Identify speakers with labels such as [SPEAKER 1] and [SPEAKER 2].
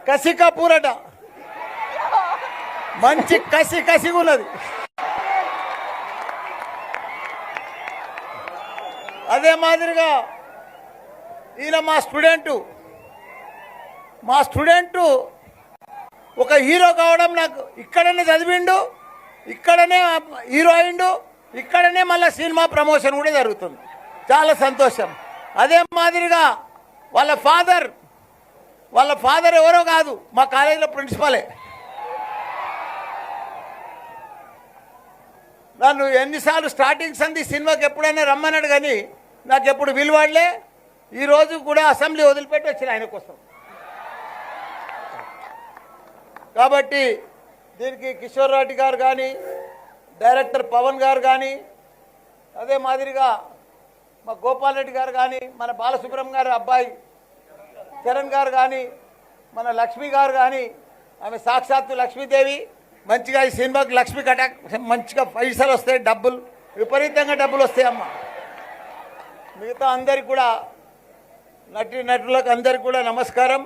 [SPEAKER 1] కసి కపూరట మంచి కసిగా ఉన్నది. అదే మాదిరిగా ఈయన మా స్టూడెంటు ఒక హీరో కావడం, నాకు ఇక్కడనే చదివిండు, ఇక్కడనే హీరో అయిండు, ఇక్కడనే మళ్ళీ సినిమా ప్రమోషన్ కూడా జరుగుతుంది. చాలా సంతోషం. అదే మాదిరిగా వాళ్ళ ఫాదర్ ఎవరో కాదు, మా కాలేజీలో ప్రిన్సిపాలే. నన్ను ఎన్నిసార్లు స్టార్టింగ్ సంది సినిమాకి ఎప్పుడైనా రమ్మన్నాడు, కానీ నాకు ఎప్పుడు విలువాడలే. ఈరోజు కూడా అసెంబ్లీ వదిలిపెట్టి వచ్చిన ఆయన కోసం. కాబట్టి దీనికి కిషోర్ రెడ్డి గారు కానీ, డైరెక్టర్ పవన్ గారు కానీ, అదే మాదిరిగా మా గోపాల్ రెడ్డి గారు కానీ, మన బాలసుబ్రహ్మణ్యం గారు అబ్బాయి చరణ్ గారు కానీ, మన లక్ష్మి గారు కానీ, ఆమె సాక్షాత్తు లక్ష్మీదేవి. మంచిగా ఈ సినిమాకి లక్ష్మి కటాక్ మంచిగా పైసలు వస్తాయి, డబ్బులు విపరీతంగా డబ్బులు వస్తాయమ్మ. మిగతా అందరికి కూడా నటులకు అందరికి కూడా నమస్కారం.